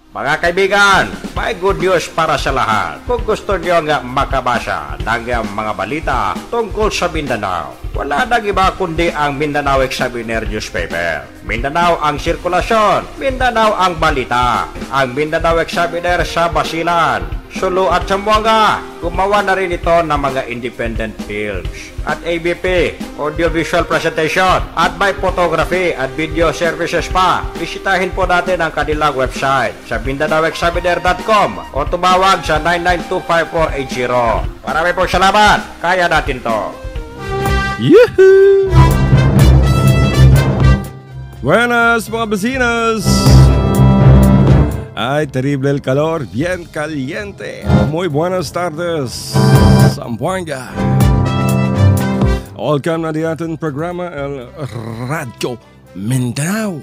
Mga kaibigan, may good news para sa lahat. Kung gusto nyo nga makabasa ng mga balita tungkol sa Mindanao, wala nang iba kundi ang Mindanao Examiner newspaper. Mindanao ang sirkulasyon, Mindanao ang balita. Ang Mindanao Examiner sa Basilan, Sulu at Zamboanga. Gumawa na rin ito ng mga independent films at ABP, audiovisual presentation, at may photography at video services pa. Bisitahin po natin ang kanilang website sa MindanaoExaminer.com o tumawag sa 9925480. Marami pong salamat. Kaya natin to. Yahoo! Buenas mga vecinos. Ay, terrible el calor, bien caliente. Muy buenas tardes, Zamboanga. Welcome na di ating programa, El Radio Mindanao.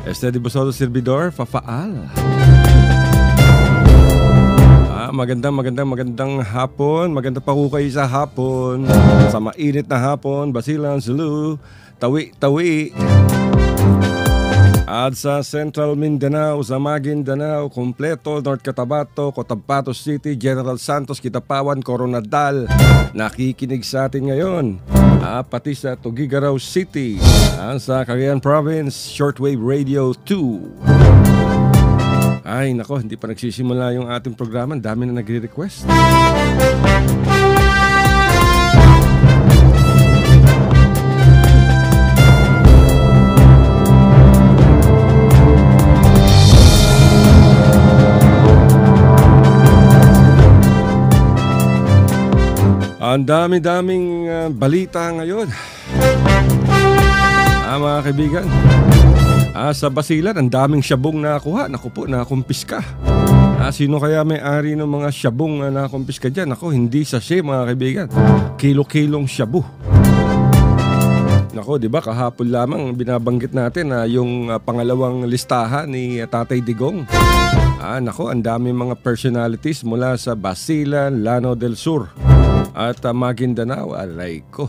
Este di Bosodo Servidor, Fafaal. Magandang hapon. Maganda pa ko kayo sa hapon. Sa mainit na hapon, Basilan, Sulu, Tawi. At sa Central Mindanao, sa Maguindanao, kompleto, North Cotabato, Cotabato City, General Santos, Kitapawan, Coronadal, nakikinig sa atin ngayon. Pati sa Tuguegarao City, sa Cagayan Province, Shortwave Radio 2. Ay nako, hindi pa nagsisimula yung ating programa, dami na nagre-request. Ang dami-daming balita ngayon. Mga kaibigan, sa Basilan, ang daming syabong nakuha. Naku po, nakumpiska. Sino kaya may-ari ng mga syabong na nakumpiska dyan? Naku, hindi sachet mga kaibigan. Kilo-kilong syabu. Naku, di ba kahapon lamang binabanggit natin yung pangalawang listahan ni Tatay Digong. Naku, ang daming mga personalities mula sa Basilan, Lanao del Sur at Maguindanao. Alay ko.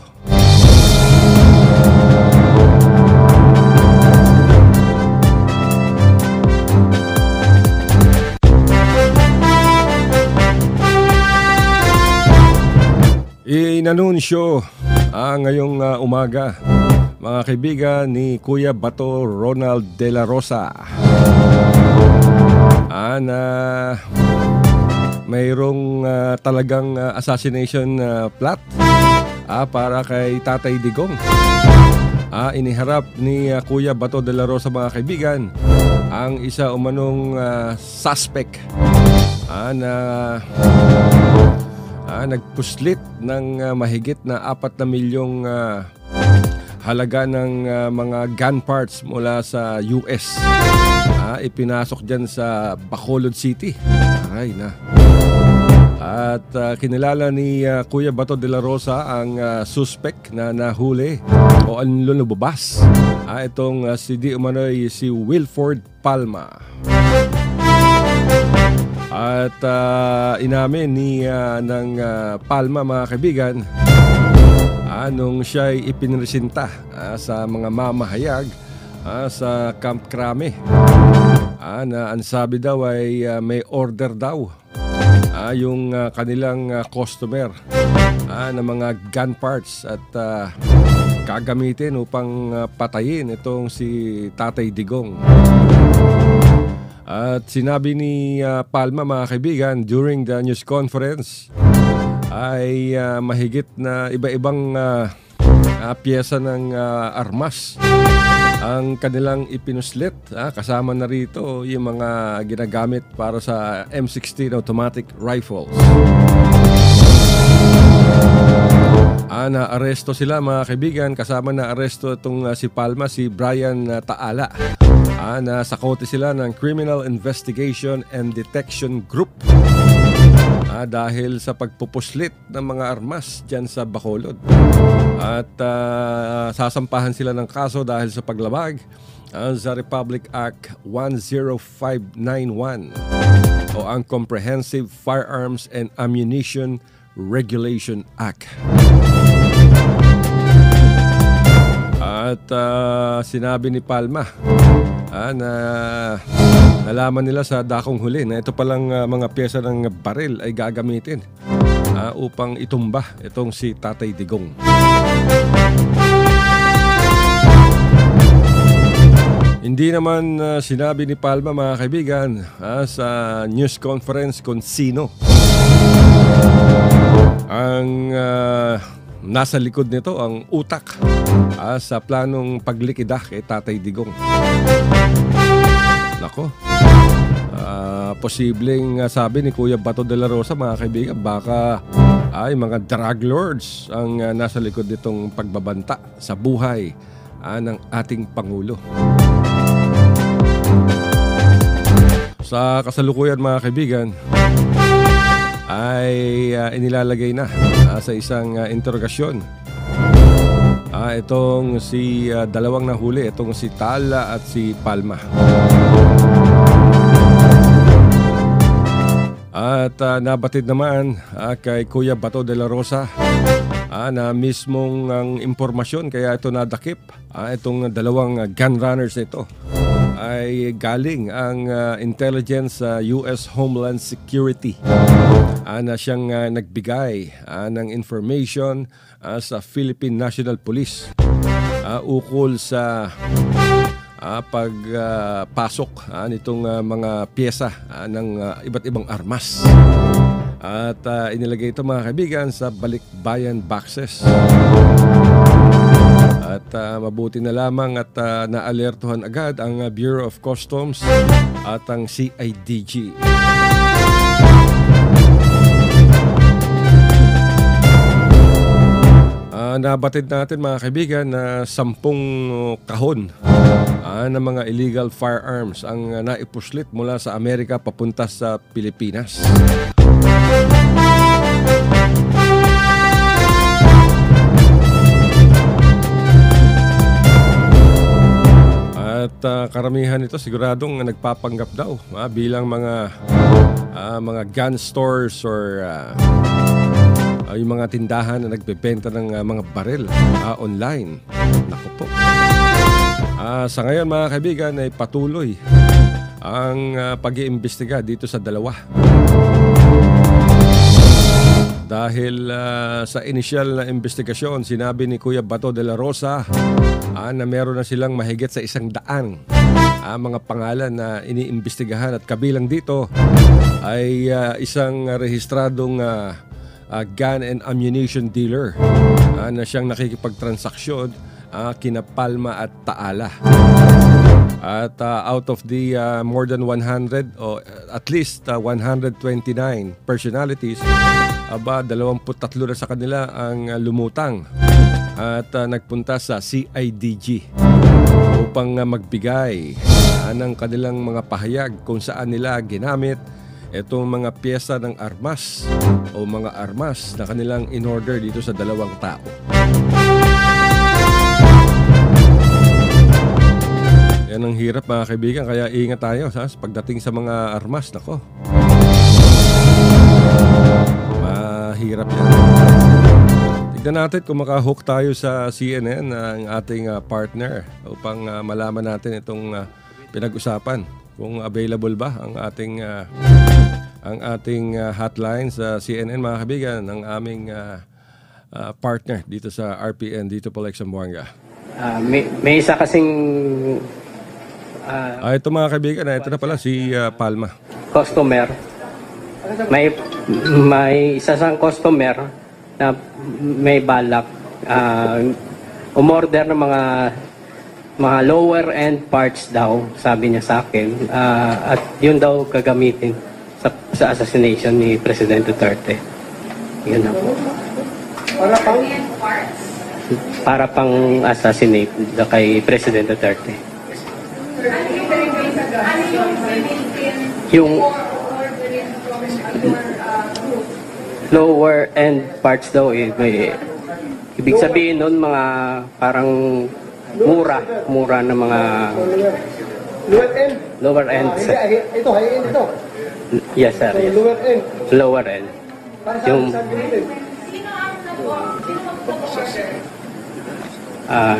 Inanunsyo ngayong umaga, mga kaibigan, ni Kuya Bato Ronald de la Rosa na mayroong talagang assassination plot para kay Tatay Digong. Iniharap ni Kuya Bato de la Rosa, mga kaibigan, ang isa umanong suspect na nagpuslit ng mahigit na 4 na milyong halaga ng mga gun parts mula sa US. Ipinasok dyan sa Bacolod City. Aray na. At kinilala ni Kuya Bato de la Rosa ang suspect na nahuli o ang lumabas. Itong si Di Umano'y si Wilford Palma. At inamin ni ng Palma, mga kaibigan, nung siya'y ipinresinta sa mga mamahayag sa Camp Crame, na ang sabi daw ay may order daw yung kanilang customer na mga gun parts at gagamitin upang patayin itong si Tatay Digong. At sinabi ni Palma, mga kaibigan, during the news conference ay mahigit na iba-ibang pyesa ng armas ang kanilang ipinuslit. Kasama na rito yung mga ginagamit para sa M16 automatic rifles. Na-aresto sila, mga kaibigan. Kasama na-aresto itong si Palma, si Brian Taala. Nasakote sila ng Criminal Investigation and Detection Group dahil sa pagpupuslit ng mga armas dyan sa Bacolod. At sasampahan sila ng kaso dahil sa paglabag sa Republic Act 10591 o ang Comprehensive Firearms and Ammunition Regulation Act. At sinabi ni Palma na nalaman nila sa dakong huli na ito palang mga pyesa ng baril ay gagamitin upang itumba itong si Tatay Digong. Hindi naman sinabi ni Palma, mga kaibigan, sa news conference kung sino ang nasa likod nito, ang utak sa planong paglikida kay Tatay Digong. Nako, posibleng sabi ni Kuya Bato de la Rosa, mga kaibigan, baka ay mga drug lords ang nasa likod nitong pagbabanta sa buhay ng ating Pangulo. Sa kasalukuyan, mga kaibigan, ay inilalagay na sa isang interogasyon itong si dalawang nahuli, itong si Tala at si Palma. At nabatid naman kay Kuya Bato de la Rosa na mismong ang impormasyon, kaya ito nadakip, itong dalawang gun runners nito ay galing ang intelligence sa US Homeland Security na siyang nagbigay ng information sa Philippine National Police ukol sa pagpasok nitong mga pyesa ng iba't ibang armas. At inilagay ito, mga kaibigan, sa balikbayan boxes. At mabuti na lamang at naalertuhan agad ang Bureau of Customs at ang CIDG. Nabatid natin, mga kaibigan, na 10 kahon ng mga illegal firearms ang naipuslit mula sa Amerika papunta sa Pilipinas. At karamihan ito siguradong nagpapanggap daw bilang mga gun stores or yung mga tindahan na nagbebenta ng mga baril online. Naku po. Sa ngayon, mga kaibigan, ay patuloy ang pag-iimbestiga dito sa dalawa. Dahil sa initial na investigasyon, sinabi ni Kuya Bato de la Rosa na meron na silang mahigit sa 100 mga pangalan na iniimbestigahan, at kabilang dito ay isang rehistradong gun and ammunition dealer na siyang nakikipagtransaksyon kina Palma at Taala. At out of the more than 100 o at least 129 personalities, 23 na sa kanila ang lumutang at nagpunta sa CIDG upang magbigay ng kanilang mga pahayag kung saan nila ginamit itong mga pyesa ng armas o mga armas na kanilang in-order dito sa dalawang tao. Yan ang hirap, mga kaibigan, kaya ingat tayo pagdating sa mga armas. Nako, mahirap yan. Tignan natin kung makahook tayo sa CNN, ang ating partner, upang malaman natin itong pinag-usapan. Kung available ba ang ating hotline sa CNN, mga kaibigan, ng aming partner dito sa RPN, dito po like Zamboanga. May isa kasing ito, mga kaibigan, ito na pala si Palma. Customer. May isa sang customer na may balak umorder ng mga lower end parts daw, sabi niya sa akin, at yun daw gagamitin sa assassination ni President Duterte. Yun na po. Para pang assassinate kay President Duterte. Yung lower end parts daw, may ibig sabihin nun mga parang mura na mga lower end. Ito, high end ito. Yes, sir. Yes. Lower end. Lower end. Para Yung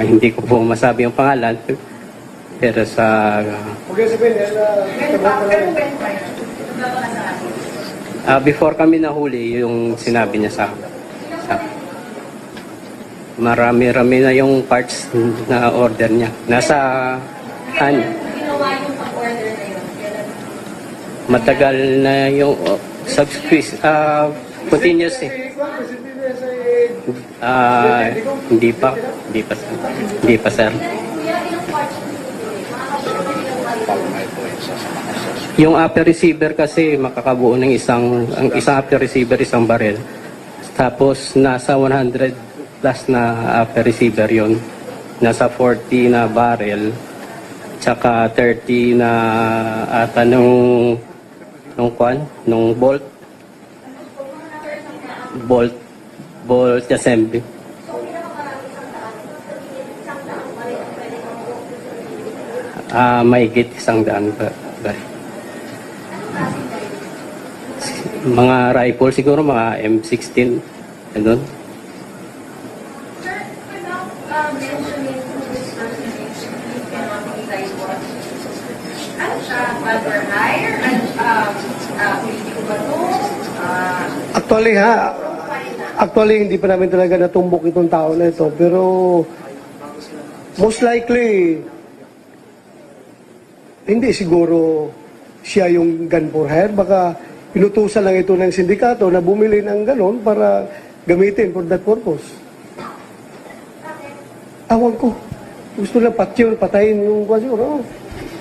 Hindi ko po masabi yung pangalan. Pero sa... before kami nahuli, yung sinabi niya sa marami-rami na yung parts na order niya. Nasa Ginawa yung pag-order na yun? matagal na yung continuous eh. Hindi pa sir. Kuya, ilang parts yung bibili? Yung upper receiver kasi makakabuo ng ang isang upper receiver isang barrel. Tapos nasa 100 plus na upper receiver yon. Nasa 40 na barrel. Tsaka 30 na ata nung bolt assembly. Mahigit 100 ba? Mga rifle siguro, mga M16. Ganun. Sir, without mentioning who this person is, you cannot be guys what? Ano siya? Bad for hire? Politiko ba to? Actually, hindi pa namin talaga natumbok itong tao na ito. Pero, most likely, hindi siguro siya yung gun for hire. Baka pinutusan lang ito ng sindikato na bumili ng ganon para gamitin for that purpose. Awan ko. Gusto lang patayin yung siguro.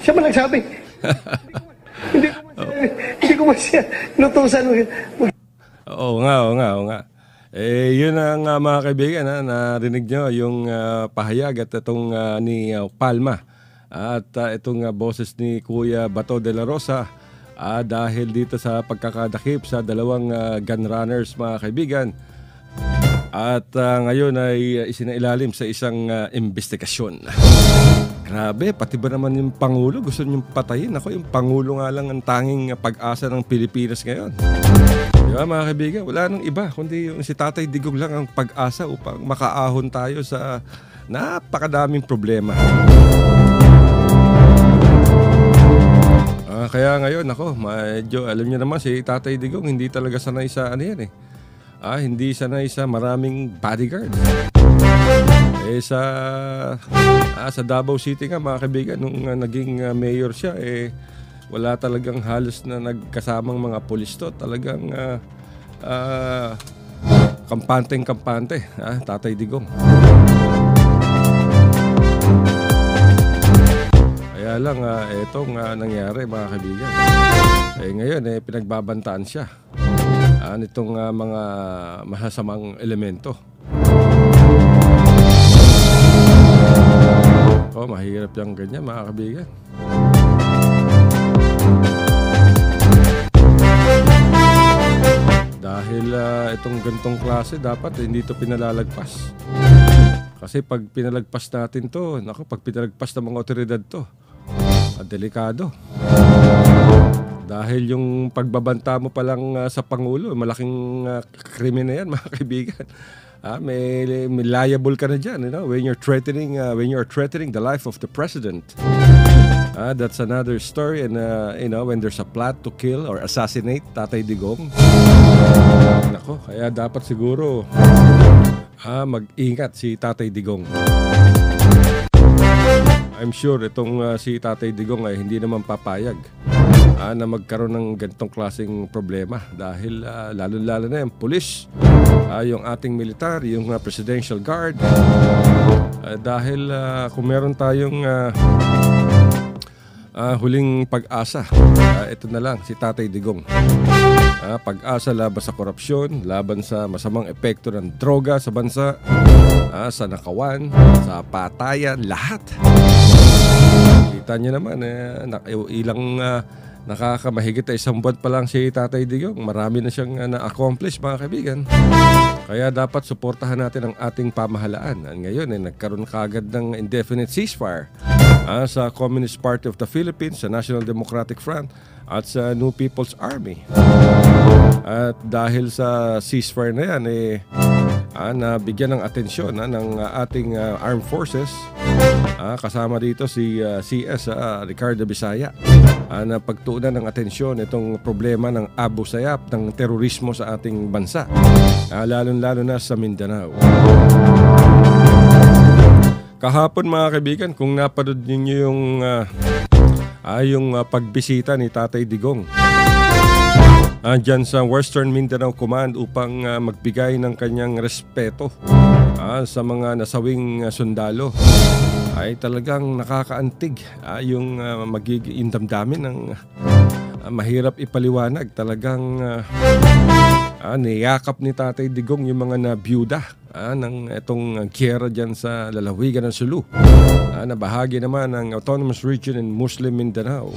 Siya man nagsabi. Hindi ko siya pinutusan. Oo nga. Yun ang mga kaibigan, narinig nyo yung pahayag at itong ni Palma at itong boses ni Kuya Bato de la Rosa dahil dito sa pagkakadakip sa dalawang gun runners, mga kaibigan. At ngayon ay isinailalim sa isang investigasyon. Grabe, pati ba naman yung Pangulo gusto niyong patayin? Ako, yung Pangulo nga lang ang tanging pag-asa ng Pilipinas ngayon. Di ba, mga kaibigan? Wala nang iba, kundi yung si Tatay Digong lang ang pag-asa upang makaahon tayo sa napakadaming problema. Kaya ngayon, medyo alam niyo naman si Tatay Digong, hindi talaga sanay sa hindi sanay sa maraming bodyguard. Sa Davao City nga, mga kaibigan, nung naging mayor siya, wala talagang halos na nagkasamang mga pulis to. Talagang kampante, Tatay Digong. Kaya lang, itong nangyari, mga kaibigan. Ngayon, pinagbabantaan siya nitong mga masasamang elemento. Mahirap yung ganyan, mga kaibigan. Dahil itong gantong klase, dapat hindi ito pinalalagpas. Kasi pag pinalagpas natin to, pag pinalagpas ng mga otoridad to, delikado. Dahil yung pagbabanta mo pa lang sa Pangulo, malaking krimen na yan, mga kaibigan. May liable ka na dyan, when you're threatening the life of the president. That's another story. And when there's a plot to kill or assassinate Tatay Digong, kaya dapat siguro mag-ingat si Tatay Digong. I'm sure itong si Tatay Digong ay hindi naman papayag na magkaroon ng ganitong klaseng problema dahil lalo-lalo na yung pulis, yung ating militar, yung Presidential Guard, dahil kung meron tayong huling pag-asa, ito na lang si Tatay Digong. Pag-asa laban sa korupsyon, laban sa masamang epekto ng droga sa bansa, sa nakawan, sa patayan, lahat. Kita niyo naman, ilang nakakamahigit na 1 buwan pa lang si Tatay Digong. Marami na siyang na-accomplish, mga kaibigan. Kaya dapat suportahan natin ang ating pamahalaan. Ngayon, nagkaroon kaagad ng indefinite ceasefire sa Communist Party of the Philippines, sa National Democratic Front, at sa New People's Army. At dahil sa ceasefire na yan, na bigyan ng atensyon ng ating armed forces. Kasama dito si CS Ricardo Bisaya na pagtuunan ng atensyon itong problema ng Abu Sayyaf ng terorismo sa ating bansa, lalo-lalo na sa Mindanao. Kahapon mga kaibigan, kung napanood ninyo yung pagbisita ni Tatay Digong dyan sa Western Mindanao Command upang magbigay ng kanyang respeto sa mga nasawing sundalo, ay talagang nakakaantig yung magiging damdamin ng mahirap ipaliwanag. Talagang niyakap ni Tatay Digong yung mga nabiyuda ng itong giyera dyan sa lalawigan ng Sulu, na bahagi naman ng Autonomous Region in Muslim Mindanao.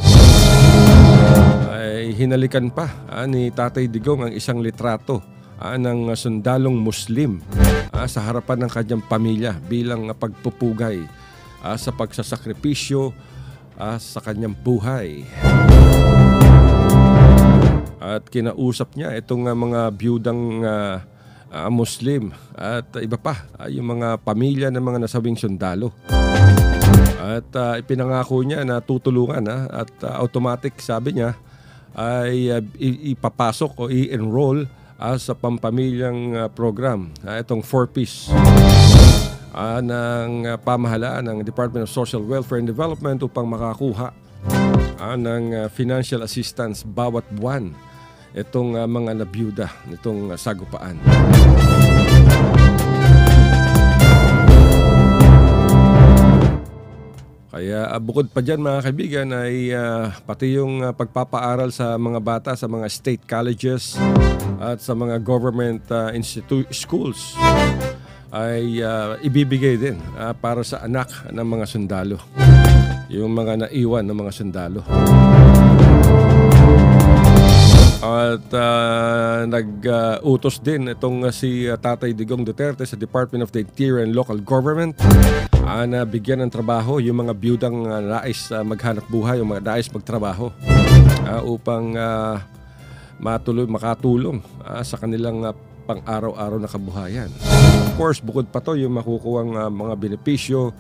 Ay hinalikan pa ni Tatay Digong ang isang litrato ng sundalong Muslim sa harapan ng kanyang pamilya bilang pagpupugay sa pagsasakripisyo sa kanyang buhay. At kinausap niya itong mga biyudang Muslim at iba pa, yung mga pamilya ng mga nasawing sundalo. At ipinangako niya na tutulungan at automatic, sabi niya, ay ipapasok o i-enroll sa pampamilyang program, itong 4Ps ng pamahalaan ng Department of Social Welfare and Development upang makakuha ng financial assistance bawat buwan itong mga nabiyuda nitong sagupaan. Kaya bukod pa dyan mga kaibigan ay pati yung pagpapaaral sa mga bata sa mga state colleges at sa mga government schools ay ibibigay din para sa anak ng mga sundalo, yung mga naiwan ng mga sundalo. At nag-utos din itong si Tatay Digong Duterte sa Department of the Interior and Local Government na bigyan ng trabaho yung mga biyudang nais maghanap buhay o nais magtrabaho upang makatulong sa kanilang pang-araw-araw na kabuhayan. Of course, bukod pa to yung makukuhang mga benepisyo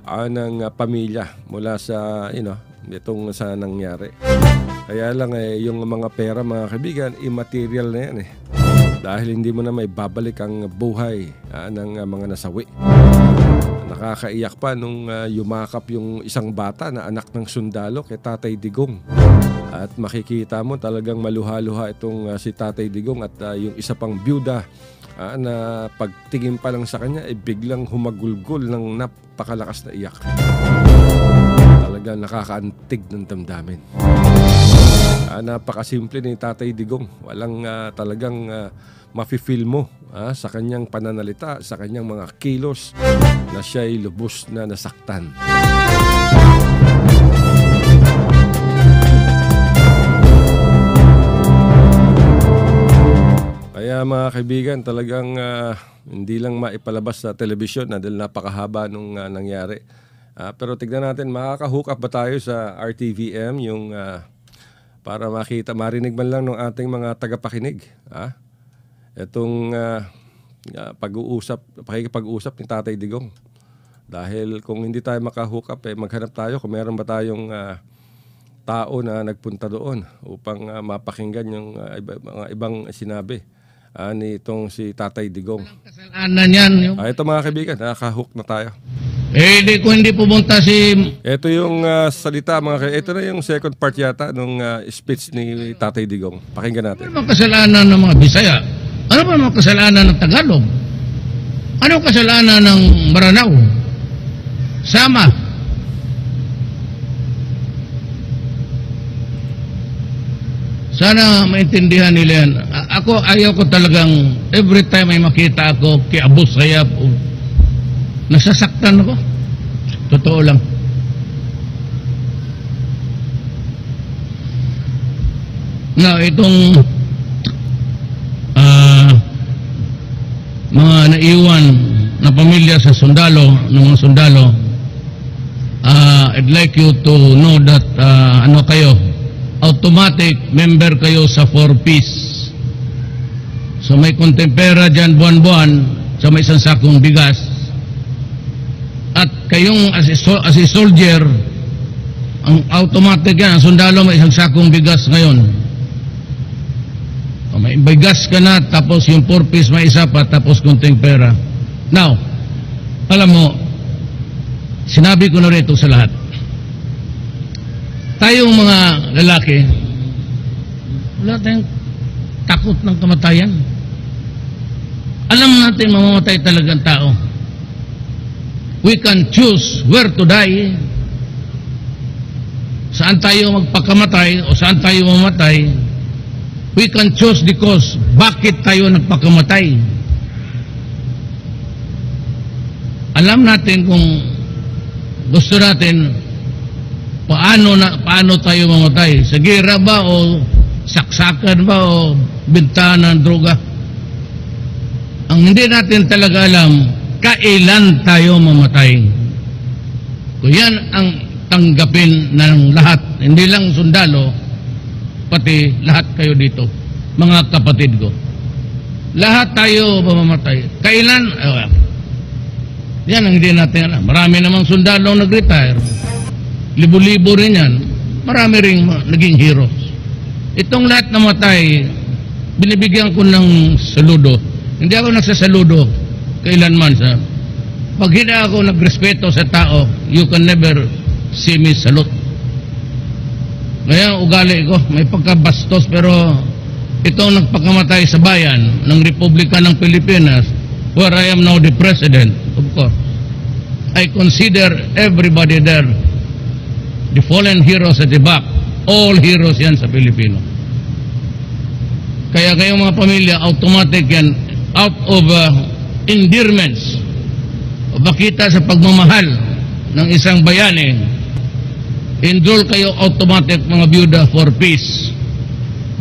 ng pamilya mula sa itong sa nangyari. Kaya lang yung mga pera mga kaibigan, immaterial na yan dahil hindi mo na may babalik ang buhay ng mga nasawi. Nakakaiyak pa nung yumakap yung isang bata na anak ng sundalo kay Tatay Digong. At makikita mo talagang maluha-luha itong si Tatay Digong at yung isa pang byuda na pagtingin pa lang sa kanya ay biglang humagulgol ng napakalakas na iyak. Talagang nakakaantig ng damdamin. Napakasimple ni Tatay Digong. Walang talagang mafe-feel mo sa kanyang pananalita, sa kanyang mga kilos na siya'y lubos na nasaktan. Kaya mga kaibigan, talagang hindi lang maipalabas sa telebisyon dahil napakahaba nung nangyari. Pero tignan natin, makaka-hook up ba tayo sa RTVM yung para marinig man lang ng ating mga tagapakinig. Itong pakikipag-usap ni Tatay Digong. Dahil kung hindi tayo maka-hook up, maghanap tayo kung meron ba tayong tao na nagpunta doon upang mapakinggan yung mga ibang sinabi ni itong si Tatay Digong. Kasalanan yan. Ito mga kaibigan, naka-hook na tayo. Kung hindi pumunta si... Ito yung salita mga kaibigan. Ito na yung second part yata nung speech ni Tatay Digong. Pakinggan natin. Ano ba kasalanan ng mga Bisaya? Ano ba mga kasalanan ng Tagalog? Ano kasalanan ng Maranao? Sama. Sana maintindihan nila yan. Ayaw ko talagang every time ay makita ako kay Abu Sayyaf, nasasaktan ako. Totoo lang. Na itong mga naiwan na pamilya sa sundalo, ng mga sundalo, I'd like you to know that kayo, automatic member kayo sa 4Ps. So may kontempera dyan buwan-buwan, sa may isang sakong bigas. At kayong as a soldier, ang automatic yan, ang sundalo may isang sakong bigas ngayon. May bigas ka na, tapos yung 4-piece may isa pa, tapos kunting pera. Now, alam mo, sinabi ko na rito sa lahat. Tayong mga lalaki, wala tayong takot ng kamatayan. Alam natin mamamatay talagang tao. We can choose where to die. Saan tayo magpakamatay o saan tayo mamatay. We can choose the cause. Bakit tayo nagpakamatay? Alam natin kung gusto natin paano tayo mamatay. Sa gera ba o saksakan ba o bintahan ng droga? Ang hindi natin talaga alam, kailan tayo mamatay. Kung yan ang tanggapin ng lahat, hindi lang sundalo, pati lahat kayo dito, mga kapatid ko. Lahat tayo mamamatay. Kailan? Yan ang hindi natin alam. Marami namang sundalo nag-retire. Libo-libo rin yan. Marami rin naging heroes. Itong lahat namatay, binibigyan ko ng saludo. Hindi ako nagsasaludo kailanman sa pag hindi ako nagrespeto sa tao, you can never see me salute. Kaya ugali ko, may pagkabastos, pero itong nagpakamatay sa bayan ng Republika ng Pilipinas, where I am now the president, of course, I consider everybody there the fallen heroes at the back. All heroes yan sa Pilipino. Kaya kayong mga pamilya, automatic yan, out of endearments, o bakita sa pagmamahal ng isang bayani, enroll kayo automatic mga byuda for peace.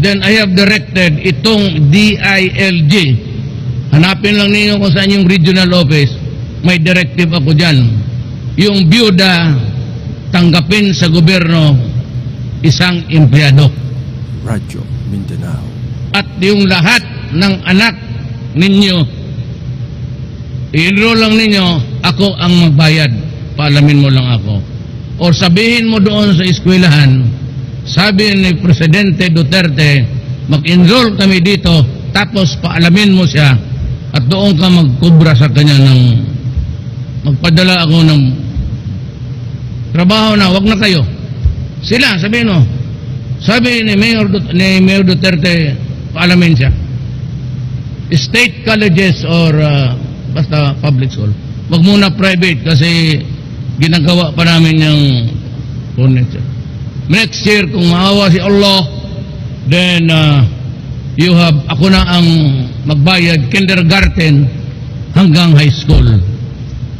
Then I have directed itong DILG. Hanapin lang ninyo kung saan yung regional office. May directive ako dyan. Yung byuda, tanggapin sa gobyerno isang empleyado. Radyo Mindanao. At yung lahat ng anak ninyo, i-enroll lang ninyo, ako ang magbayad. Paalamin mo lang ako. O sabihin mo doon sa eskwelahan, sabi ni Presidente Duterte, mag-enroll kami dito, tapos paalamin mo siya, at doon ka magkubra sa kanya ng, magpadala ako ng trabaho na, wag na kayo. Sila, sabihin mo, sabi ni Mayor Duterte, paalamin siya. State colleges or basta public school. Wag muna private kasi ginagawa pa namin yung furniture. Next year, kung maawa si Allah, then ako na ang magbayad kindergarten hanggang high school.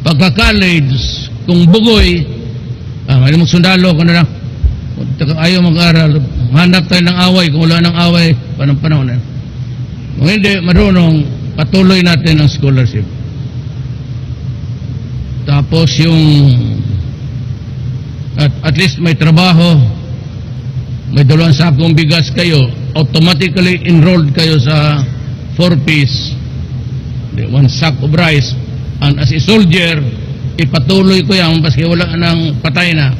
Pagka-college, kung bugoy, may magsundalo ka na lang. Kung ayaw mag-aral, hanap tayo ng away. Kung wala ng away, panahon na. Kung hindi marunong, patuloy natin ang scholarship. Tapos yung at least may trabaho, may 2 sakong bigas kayo, automatically enrolled kayo sa 4-piece, 1 sack of rice, and as a soldier, ipatuloy ko yan, paski wala nang patay na,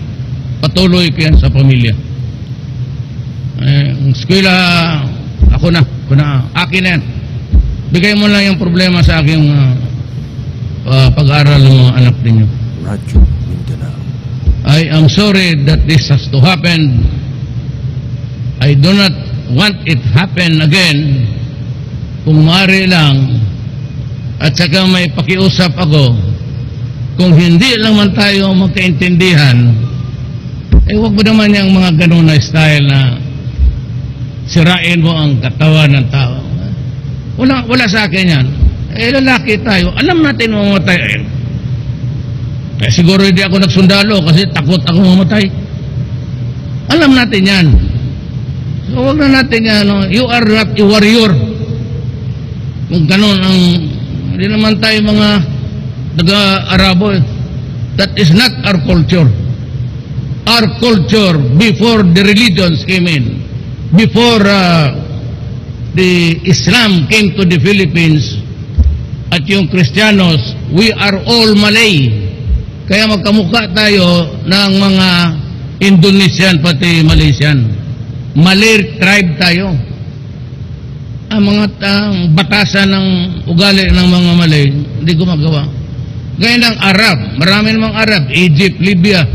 patuloy ko yan sa pamilya. Ang eskwela, ako na, akin na yan. Bigay mo lang yung problema sa aking pag-aaral ng mga anak ninyo. Radyo Mindanao. I am sorry that this has to happen. I do not want it happen again. Kung maaari lang, at saka may pakiusap ako, kung hindi lang man tayo magkaintindihan, huwag mo naman yung mga ganun na style na sirain mo ang katawan ng tao. Wala sa akin yan. Lalaki tayo. Alam natin mamatay. Siguro hindi ako nagsundalo kasi takot ako mamatay. Alam natin yan. So huwag na natin yan. You are not a warrior. Kung ganun ang hindi naman tayo mga taga-Arabo. That is not our culture. Our culture before the religions came in, before the Islam came to the Philippines, at yung Kristiyanos, we are all Malay. Kaya magkamukha tayo ng mga Indonesian pati Malaysian. Malay tribe tayo. Ang mga batasan ng ugali ng mga Malay, hindi gumagawa. Gaya ng Arab, marami namang Arab, Egypt, Libya.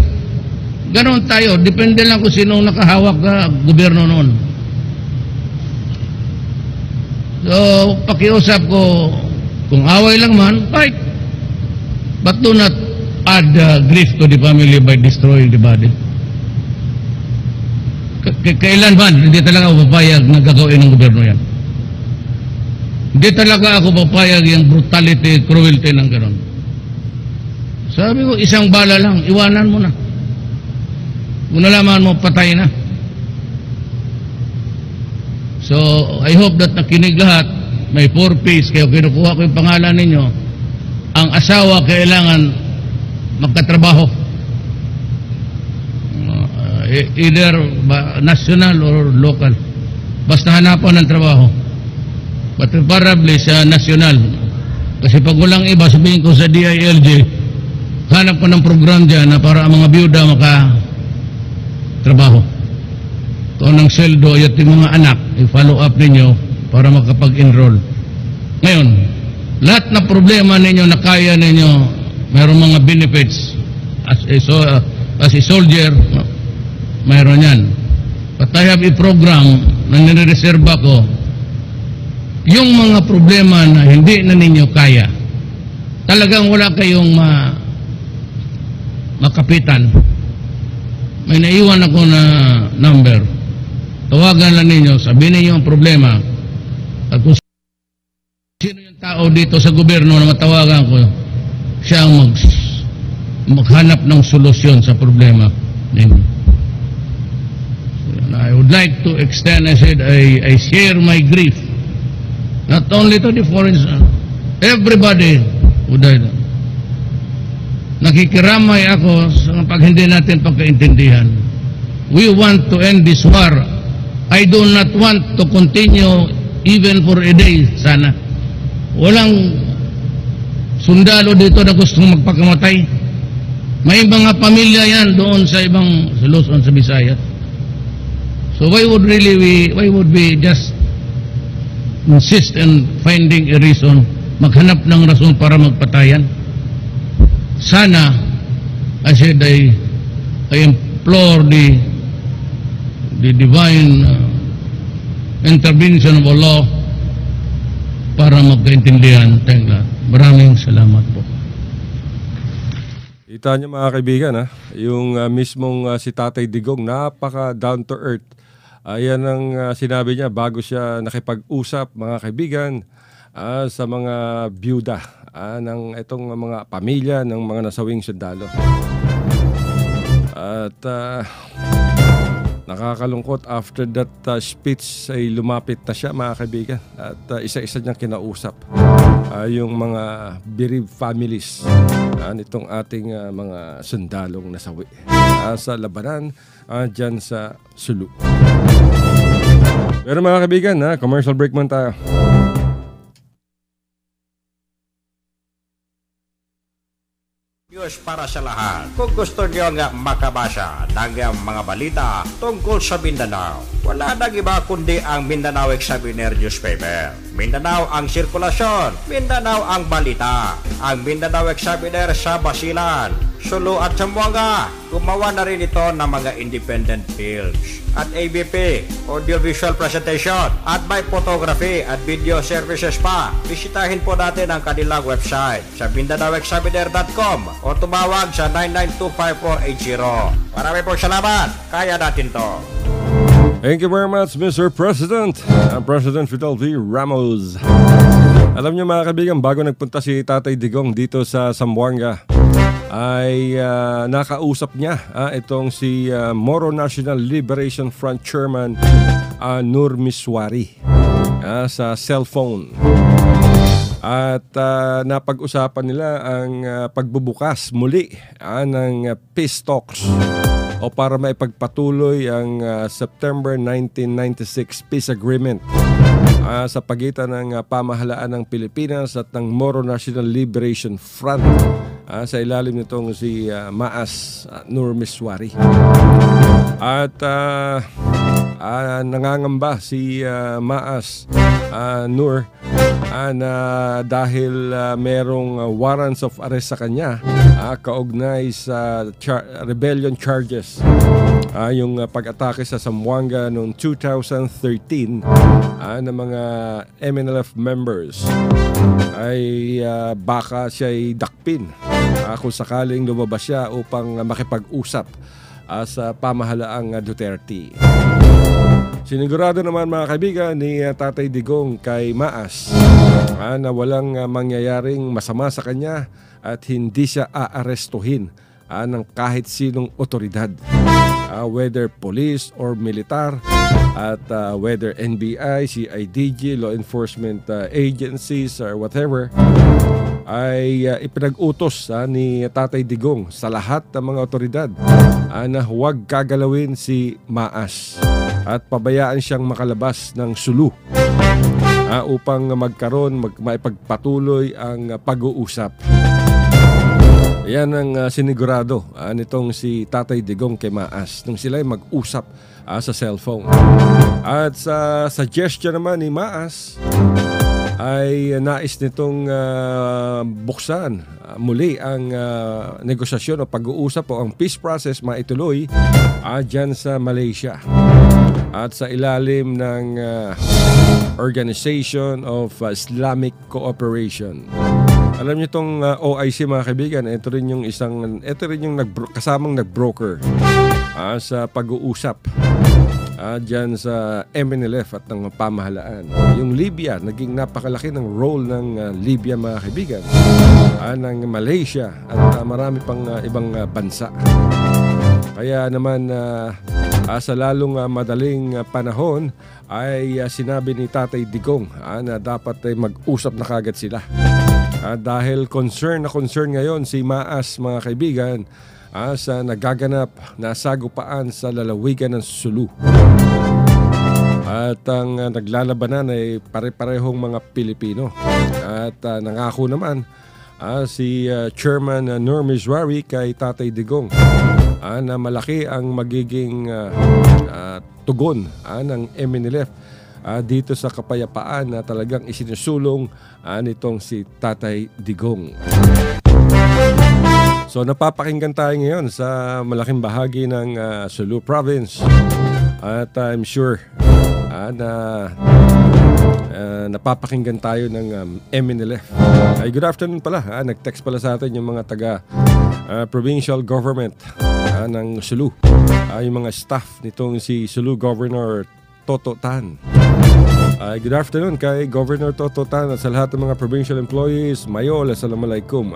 Ganon tayo, depende lang kung sino nakahawak na gobyerno noon. So, pakiusap ko, kung away lang man, fight. But do not add grief to the family by destroying the body. Kailan man, hindi talaga ako papayag na gagawin ng gobyerno yan. Hindi talaga ako papayag yung brutality, cruelty ng gano'n. Sabi ko, isang bala lang, iwanan mo na. Kung nalaman mo, patay na. So, I hope that nakinig lahat, may 4Ps, kaya kinukuha ko yung pangalan ninyo. Ang asawa kailangan magkatrabaho. Either national or local. Basta hanapan ng trabaho. But preferably sa national. Kasi pag walang iba, sabihin ko sa DILG, hanap ko ng program dyan na para ang mga byuda makatrabaho. Kung ng sweldo, at yung mga anak, i-follow up ninyo para makapag-enroll. Ngayon, lahat na problema ninyo na kaya ninyo, mayroong mga benefits as a soldier, mayroon yan. But I have a program na nireserba ko, yung mga problema na hindi na ninyo kaya, talagang wala kayong makapitan. May naiwan ako na number. Tawagan lang ninyo, sabihin ninyo ang problema. At kung sino yung tao dito sa gobyerno na matawagan ko, siya ang maghanap ng solusyon sa problema ninyo. I would like to extend, I said, I share my grief. Not only to the foreigners, everybody who died. Nakikiramay ako sa pag hindi natin pagkaintindihan. We want to end this war. I do not want to continue even for a day, sana. Walang sundalo dito na gustong magpakamatay. May mga pamilya yan doon sa ibang sa Luzon, sa Visayas. So why would we just insist on finding a reason, maghanap ng rason para magpatayan? Sana, I said, I implore the divine intervention of Allah para magkaintindihan. Thank God. Maraming salamat po. Kita niyo mga kaibigan, yung mismong si Tatay Digong, napaka down to earth. Ayan ang sinabi niya bago siya nakipag-usap, mga kaibigan, sa mga byuda ng itong mga pamilya ng mga nasawing sundalo. At nakakalungkot, after that speech ay lumapit na siya, mga kaibigan, at isa-isa niyang kinausap yung mga bereaved families nitong ating mga sundalong nasawi sa labanan dyan sa Sulu. Pero mga kaibigan, commercial break man tayo. Diyos para sa lahat. Kung gusto niyo nga makabasa ng mga balita tungkol sa Mindanao, wala nang iba kundi ang Mindanao Examiner Newspaper. Mindanao ang sirkulasyon, Mindanao ang balita. Ang Mindanao Examiner sa Basilan, Sulu at Zamboanga. Gumawa na rin ito ng mga independent films at ABP, audiovisual presentation, at may photography at video services pa. Bisitahin po natin ang kanilang website sa MindanaoExaminer.com o tumawag sa 9925480. Marami po salamat. Kaya natin to. Thank you very much, Mr. President. President Fidel V. Ramos. Alam niyo mga kaibigan, bago nagpunta si Tatay Digong dito sa Zamboanga, ay nakausap niya itong si Moro National Liberation Front Chairman Nur Miswari sa cellphone. At napag-usapan nila ang pagbubukas muli ng peace talks o para maipagpatuloy ang September 1996 peace agreement sa pagitan ng pamahalaan ng Pilipinas at ng Moro National Liberation Front sa ilalim nitong si Maas Nur Miswari. At nangangamba si Maas Nur na dahil merong warrants of arrest sa kanya kaugnay sa rebellion charges, yung pag-atake sa Zamboanga noong 2013 ng mga MNLF members, ay baka siya ay dakpin kung sakaling lumabas siya upang makipag-usap sa pamahalaang Duterte. Sinigurado naman mga kaibigan ni Tatay Digong kay Maas na walang mangyayaring masama sa kanya at hindi siya aarestuhin ng kahit sinong otoridad, whether police or militar, at whether NBI, CIDG, law enforcement agencies or whatever, ay ipinag-utos ni Tatay Digong sa lahat ng mga otoridad na huwag gagalawin si Maas at pabayaan siyang makalabas ng Sulu upang maipagpatuloy ang pag-uusap. Yan ang sinigurado nitong si Tatay Digong kay Maas nung sila ay mag-usap sa cellphone. At sa suggestion naman ni Maas ay nais nitong buksan muli ang negosasyon o pag-uusap o ang peace process maituloy dyan sa Malaysia at sa ilalim ng Organization of Islamic Cooperation. Alam niyo itong OIC mga kaibigan, ito rin yung kasamang nag-broker sa pag-uusap dyan sa MNLF at ng pamahalaan. Yung Libya, naging napakalaki ng role ng Libya mga kaibigan, ng Malaysia at marami pang ibang bansa. Kaya naman sa lalong madaling panahon ay sinabi ni Tatay Digong na dapat ay mag-usap na kagad sila. Dahil concern ngayon si Maas mga kaibigan sa nagaganap na sagupaan sa lalawigan ng Sulu. At ang naglalabanan ay pare-parehong mga Pilipino. At nangako naman si Chairman Nur Miswari kay Tatay Digong na malaki ang magiging tugon ng MNLF dito sa kapayapaan na talagang isinusulong nitong si Tatay Digong. So napapakinggan tayo ngayon sa malaking bahagi ng Sulu Province at I'm sure na napapakinggan tayo ng MNLF. Good afternoon pala. Nag-text pala sa atin yung mga taga provincial government ng Sulu. Yung mga staff nitong si Sulu Governor Toto Tan. Good afternoon kay Governor Toto Tan at sa lahat ng mga provincial employees. Mayol, assalamualaikum.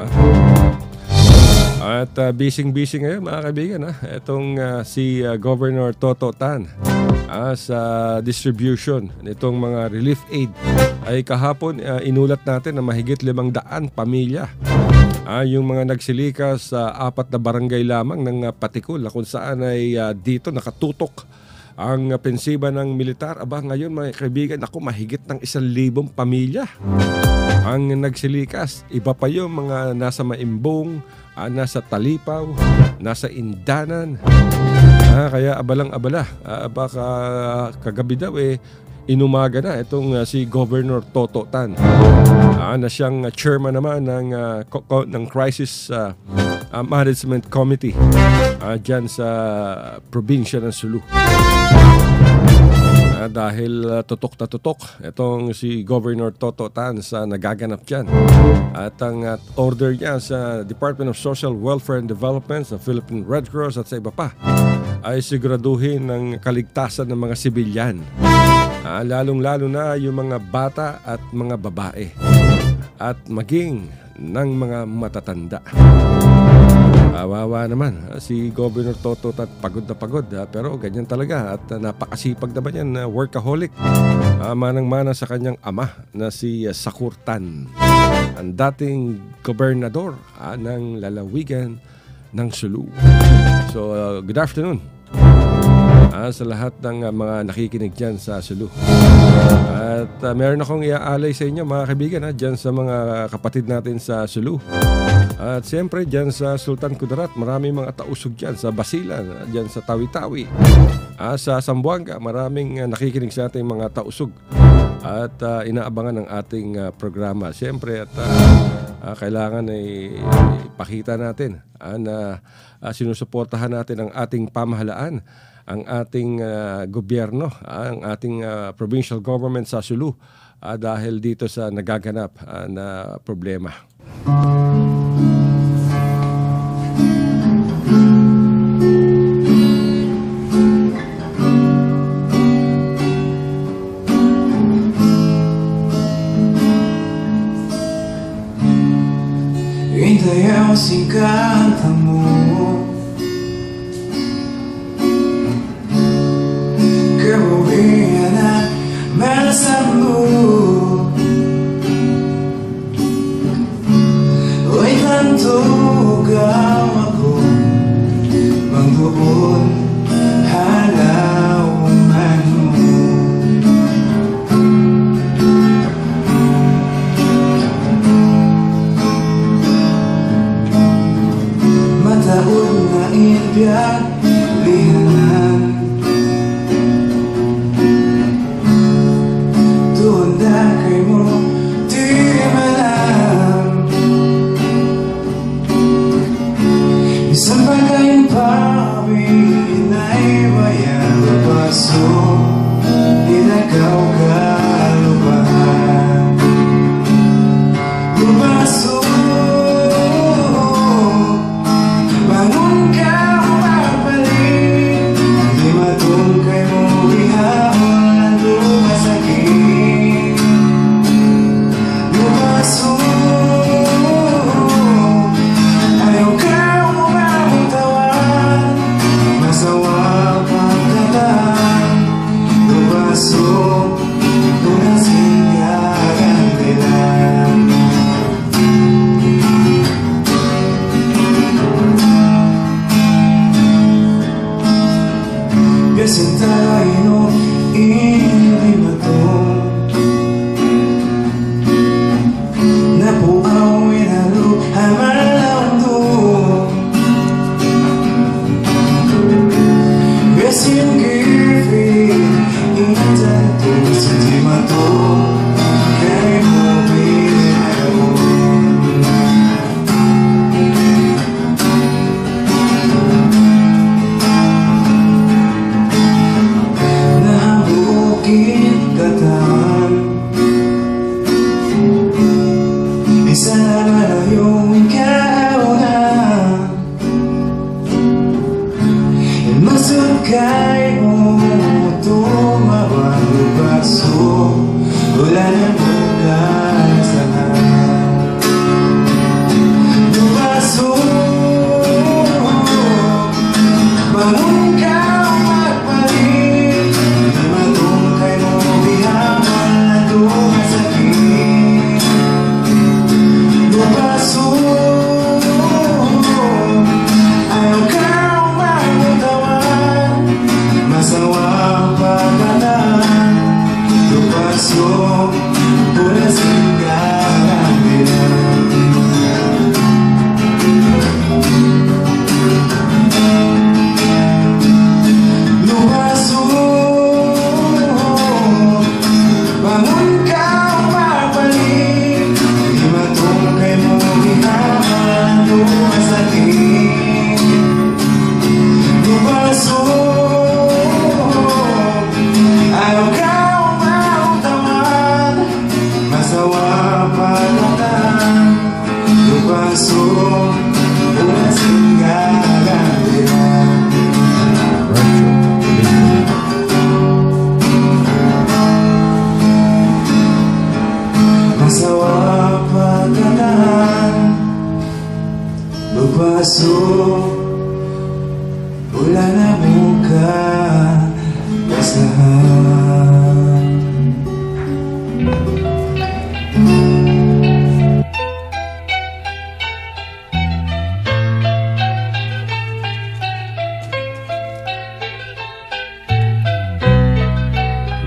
At busy ngayon mga kaibigan. Itong si Governor Toto Tan sa distribution nitong mga relief aid ay kahapon inulat natin na mahigit 500 pamilya yung mga nagsilikas sa 4 na barangay lamang ng Patikul kung saan ay dito nakatutok ang pensiba ng militar. Ngayon mga kaibigan, mahigit ng 1,000 pamilya ang nagsilikas. Iba pa yung mga nasa Maimbong, nasa Talipaw, nasa Indanan. Kaya abalang-abala. Baka kagabi daw inumaga na itong si Governor Toto Tan na siyang chairman naman ng Crisis Management Committee dyan sa probinsya ng Sulu. Dahil tutok na tutok itong si Governor Toto Tan sa nagaganap dyan. At ang order niya sa Department of Social Welfare and Development, sa Philippine Red Cross at sa iba pa ay siguraduhin ng kaligtasan ng mga sibilyan. Lalong-lalo na yung mga bata at mga babae at maging ng mga matatanda. Wawa naman si Governor Toto at pagod na pagod pero ganyan talaga at napakasipag naman yan, workaholic. Manang-mana sa kanyang ama na si Sakurtan, ang dating gobernador ng lalawigan ng Sulu. So good afternoon sa lahat ng mga nakikinig dyan sa Sulu. At meron akong iaalay sa inyo mga kaibigan dyan sa mga kapatid natin sa Sulu. At siyempre dyan sa Sultan Kudarat, maraming mga tausog dyan sa Basilan, dyan sa Tawi-Tawi. Sa Zamboanga, maraming nakikinig sa ating mga tausog. At inaabangan ng ating programa. Siyempre at kailangan ay ipakita natin na sinusuportahan natin ang ating pamahalaan, ang ating gobyerno, ang ating provincial government sa Sulu dahil dito sa nagaganap na problema. Hintayaw si kanta mo, kabuhian at malasalo. Uy, tanto gaw ako, magdoon halaw man mo. Mataon na inbiyag lihanan, doon na kay mo di malam. Isang pa kayong pawin ay bayan paso, inagaw ka lubahan. Lubaso bangun ka magbalik, di matungkay mo ihahon ang lumasakit. Lubaso ayaw ka umamtawan, masawa pagkataan. Lubaso kung nasing gagantilan. Kasi tayo hindi matong napuaw inalo hamalang doon. Kasi yung giving inatan to hindi matong kay mo pinahon. Nabukin katawan, isa na malayong ikaw na. Masod kay mo tumawang lubaso, wala na bukas na. Lubaso bangun ka magbalik, di matungkay mo bihaman na lumasakit. Lubaso ayaw ka umamtawan, masawa ang pagkataan. Lubaso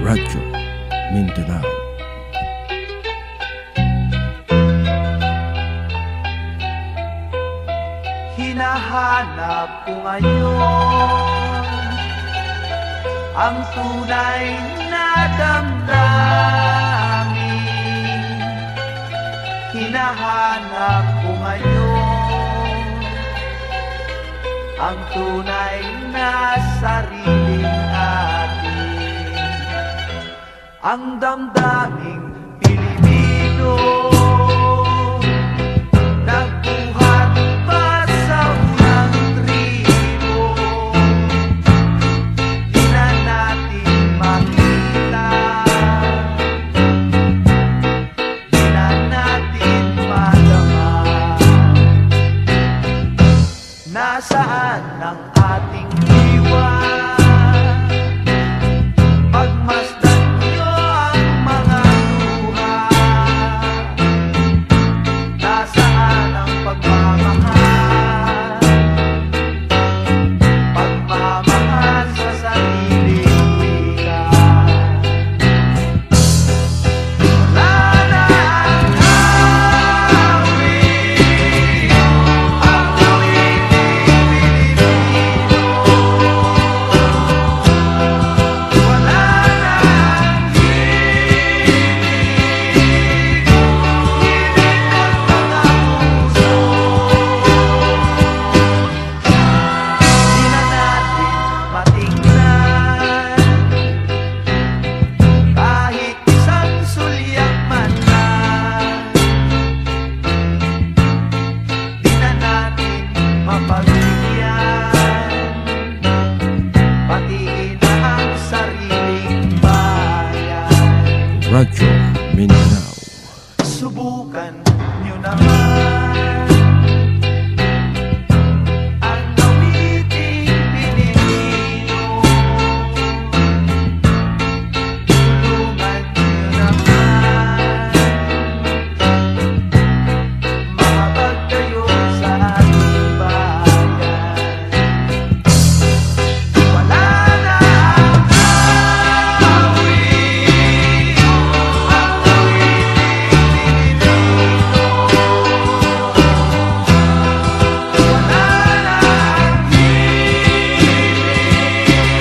Radyo Mindanao. Hinahanap ko ngayon ang tunay na damdamin. Hinahanap ko ngayon ang tunay na sariling atin. Ang damdaming Pilipino, nagbuhat pa sa unang tribo. Di na natin makita, di na natin madama. Nasaan ang ating iwan? Pagmasdan nyo ang mga luha. Nasaan ang pagmamahal? Pagmamahal sa sariling wika. Wala na ang awit, ang awiting Pilipino. Wala na ang himig, himig ng mga puso. Di na natin matingnan kahit isang sulyak man lang. Di na natin mapagbigyan, patiin na ang sariling bayan. Radyo Mindanao. Subukan nyo naman ang awiting Pilipino. Tulungan nyo naman makabag kayo sa ating bayan. Wala na ang awit, ang awiting Pilipino. Wala na ang himig, himig ng mga puso. Wala na ang awit, ang awiting Pilipino. Wala na ang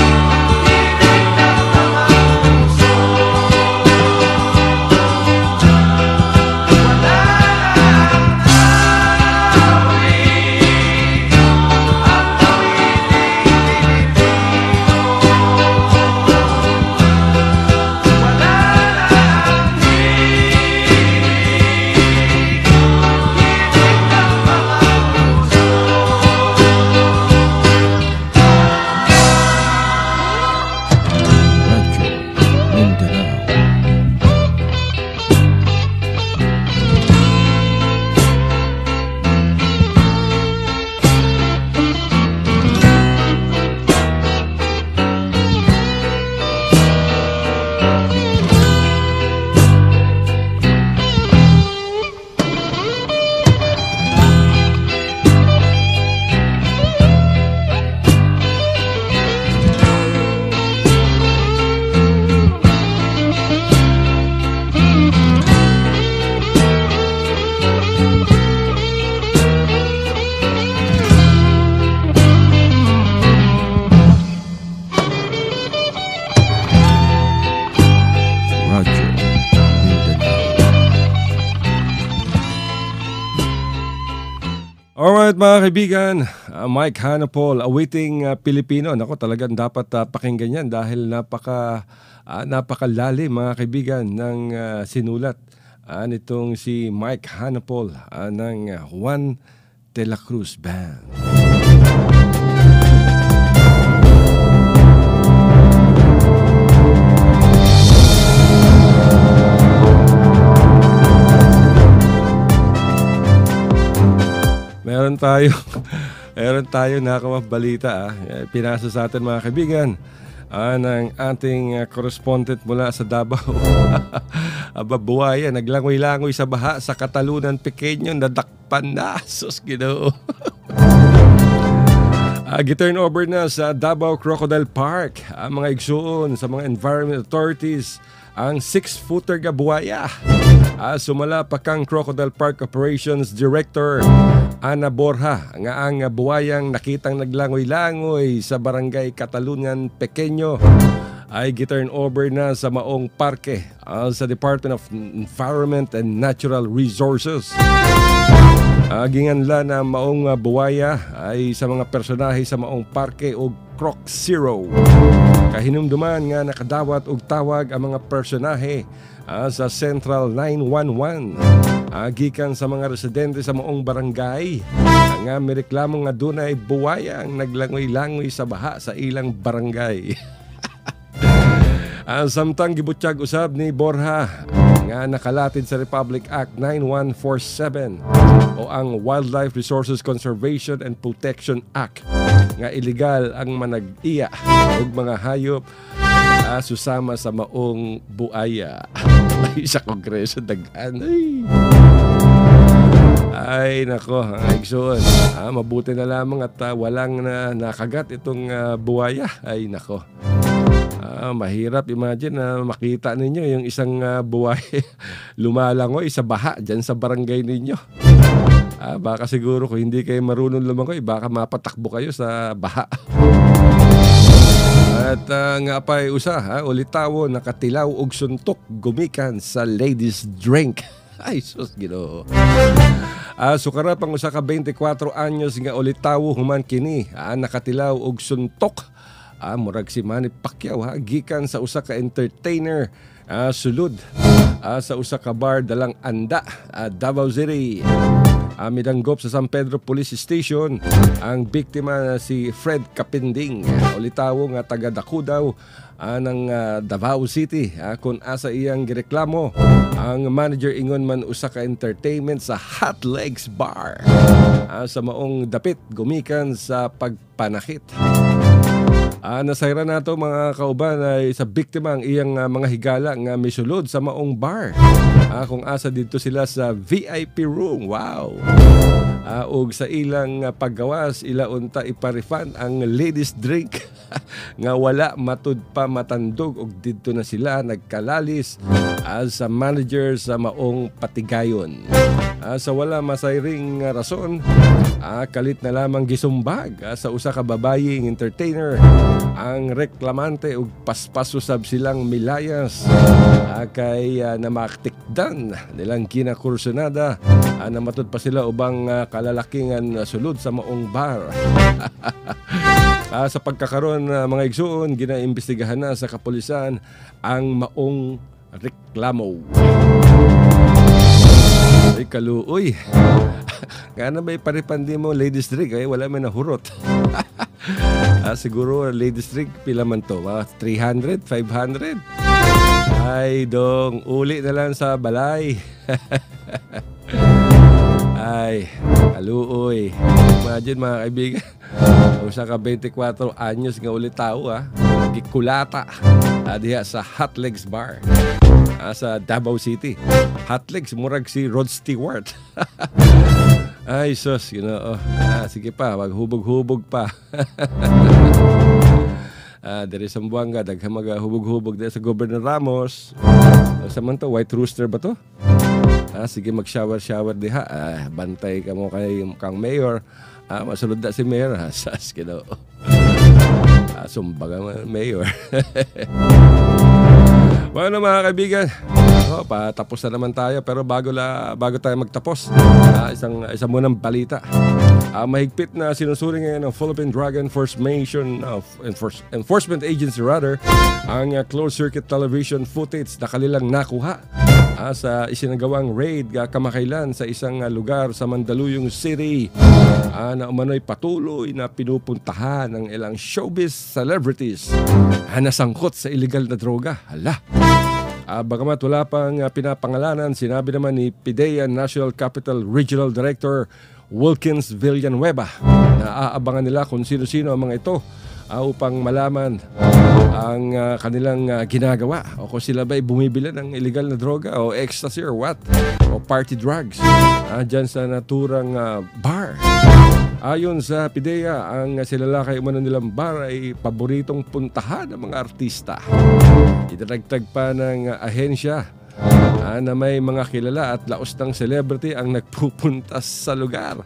himig, himig ng mga puso. Radyo Mindanao. Radyo Mindanao. Alright mga kaibigan, Mike Hanapol, Awiting Pilipino. Nako, talagang dapat pakinggan yan dahil napakalalim mga kaibigan ng sinulat nitong si Mike Hanapol ng Juan de la Cruz Band. Meron tayo nakakabalita. Pinasa sa atin mga kaibigan ng ating correspondent mula sa Davao. Aba, buhaya, naglangoy-langoy sa baha sa Katalunan Pequeño, nadakpan na. Sus, Ginoo. Giturn over na sa Davao Crocodile Park ang mga igsuon sa mga environment authorities ang 6-footer nga buwaya. Sumala pa kang Crocodile Park Operations Director Ana Borja nga ang buwayang nakitang naglangoy-langoy sa barangay Catalunian Pequeño ay giturn over na sa maong parke sa Department of Environment and Natural Resources. Ginganla na maong buwaya ay sa mga personahe sa maong parke o Croc Zero. Kahinumduman nga nakadawat og tawag ang mga personahe sa Central 911 gikan sa mga residente sa maong barangay nga mireklamo nga dunay buwaya ang naglangoy-langoy sa baha sa ilang barangay. Samtang gibutyag usab ni Borja nga nakalatid sa Republic Act 9147 o ang Wildlife Resources Conservation and Protection Act nga illegal ang manag-iya og mga hayop susama sa maong buaya. Ay, sa Kongreso dagan. Ay nako, igsoon. Mabuti na lamang at walang nakagat itong buaya. Ay nako. Mahirap imagine na makita ninyo yung isang buhay lumalangoy sa baha dyan sa barangay ninyo. Baka siguro kung hindi kayo marunong lumangoy, baka mapatakbo kayo sa baha. At nga pa'y usa, ulitawo nakatilaw og suntok gumikan sa ladies drink. Ay sus Ginoo. Sukarap ang usa ka 24 anyos nga ulitawo human kini nakatilaw og suntok. Murag si Manny Pacquiao gikan sa usa ka entertainer sulod sa usa ka bar dalang Anda, Davao City. Midanggop sa San Pedro Police Station ang biktima na si Fred Kapinding, ulitawo nga taga Dakudaw ng Davao City, kung asa iyang gireklamo ang manager ingon man usa ka entertainment sa Hot Legs Bar sa maong dapit gumikan sa pagpanakit. Nasayra na to mga kauban ay sa biktima ang iyang mga higala nga misulod sa maong bar. Kung asa dito sila sa VIP room. Wow! Og sa ilang paggawas, ila unta iparifan ang ladies drink nga wala matud pa matandog og dito na sila nagkalalis sa manager sa maong patigayon. Sa wala masayring rason, kalit na lamang gisumbag sa usa ka babayeng entertainer ang reklamante og paspasusab silang milayas kay namaktikdan nilang kinakursunada na matud pa sila ubang kalalakingan sulod sa maong bar. Sa pagkakaroon mga igsuon, ginaimbestigahan na sa kapulisan ang maong reklamo. Ay kaluoy. Nga na may paripandi mo ladies drink ay wala may nahurot. Siguro ladies drink pila man to, 300, 500. Ay dong, uli na lang sa balay. Ay, kaluoy. Imagine mga kaibigan, usa ka 24 anyos nga ulit tao gikulata diha sa Hot Legs Bar sa Davao City. Hot Legs, murag si Rod Stewart. Ay sus, sige pa, maghubog-hubog pa. Dari sa Buanga, daghang maghubog-hubog dahil sa Governor Ramos. Saman to, White Rooster ba to? Sige, mag-shower-shower diha. Bantay ka mo kay kang mayor. Masulod na si mayor. Sas, sumbaga mayor. Bueno mga kaibigan, patapos na naman tayo pero bago tayo magtapos, isang munang balita. Mahigpit na sinusuri ngayon ng Philippine Drug Enforcement Agency ang closed circuit television footage na kanilang nakuha sa isinagawang raid kamakailan sa isang lugar sa Mandaluyong City na umano'y patuloy na pinupuntahan ng ilang showbiz celebrities na sangkot sa illegal na droga. Bagamat wala pang pinapangalanan, sinabi naman ni PIDEA National Capital Regional Director Wilkins Villanueva na aabangan nila kung sino-sino ang mga ito upang malaman ang kanilang ginagawa o kung sila ba'y bumibili ng illegal na droga o ecstasy or what o party drugs dyan sa naturang bar. Ayon sa PIDEA, ang Silalakay umano nilang bar ay paboritong puntahan ng mga artista. Idinagdag pa ng ahensya na may mga kilala at laos ng celebrity ang nagpupunta sa lugar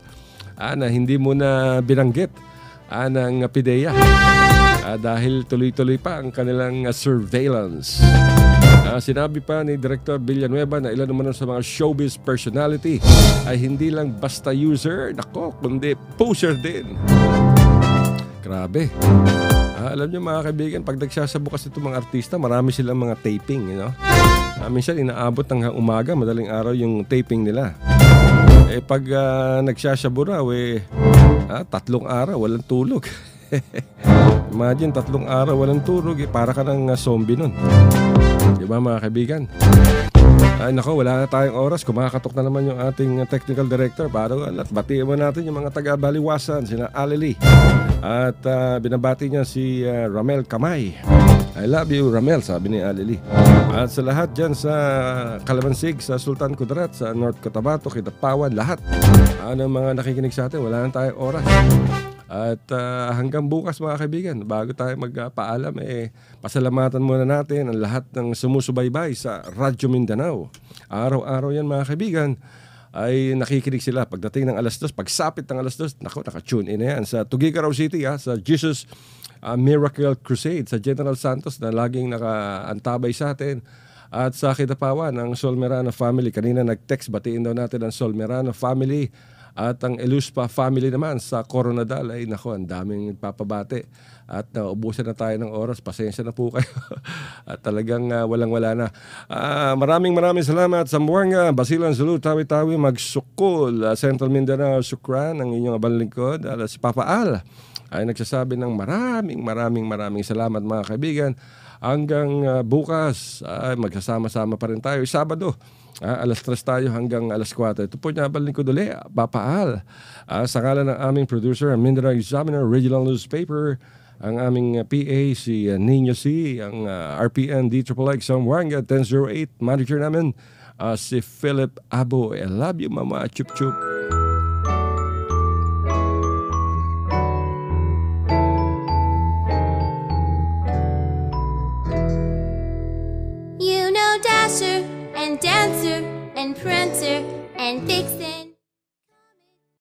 na hindi mo na binanggit ng PIDEA dahil tuloy-tuloy pa ang kanilang surveillance. Sinabi pa ni Director Villanueva na ilan naman sa mga showbiz personality ay hindi lang basta user, kundi poser din. Grabe. Alam niyo mga kaibigan, pag nagsasabo kasi itong mga artista, marami silang mga taping, minsan inaabot hanggang umaga, madaling araw yung taping nila. Pag nagsasabo raw, 3 araw, walang tulog. Imagine, 3 araw walang tulog, para ka ng zombie nun. Diba mga kaibigan? Ay nako, wala na tayong oras. Kumakatok na naman yung ating technical director. Batiin mo natin yung mga taga-Baliwasan, sina Alili. At binabati niya si Ramel Kamay. I love you, Ramel, sabi ni Alili. At sa lahat dyan sa Calamansig, sa Sultan Kudarat, sa North Cotabato, Kidapawan, lahat ng mga nakikinig sa atin, wala na tayong oras. At hanggang bukas mga kaibigan, bago tayo magpaalam, pasalamatan muna natin ang lahat ng sumusubaybay sa Radyo Mindanao. Araw-araw yan mga kaibigan ay nakikinig sila pagdating ng alas 2, pagsapit ng alas 2, naka-tune in na yan sa Tuguegarao City, sa Jesus Miracle Crusade, sa General Santos na laging nakaantabay sa atin. At sa Kidapawan, ang Solmerano family, kanina nag-text, batiin daw natin ang Solmerano family. At ang Eluspa family naman sa Coronadal ay ang daming papabate. At naubusan na tayo ng oras. Pasensya na po kayo. At talagang walang-wala na. Maraming salamat sa Zamboanga, Basilan, Zulu, Tawi-Tawi, Magsukol, Central Mindanao, Sukran, ang inyong abang lingkod. Si Papa Al ay nagsasabi ng maraming salamat mga kaibigan. Hanggang bukas ay magsasama-sama pa rin tayo. Sabado, alas 3 tayo hanggang alas 4. Ito po niya balingkod uli, Papa Al. Sa ngalan ng aming producer, Mindanao Examiner, Regional Newspaper, ang aming PA, si Nino C, ang RPN D-Triple-X, Zamboanga 1008, manager namin, si Philip Abo. I love you, Mama. Chup-chup. You know Dasher and Dancer and Prancer and Vixen.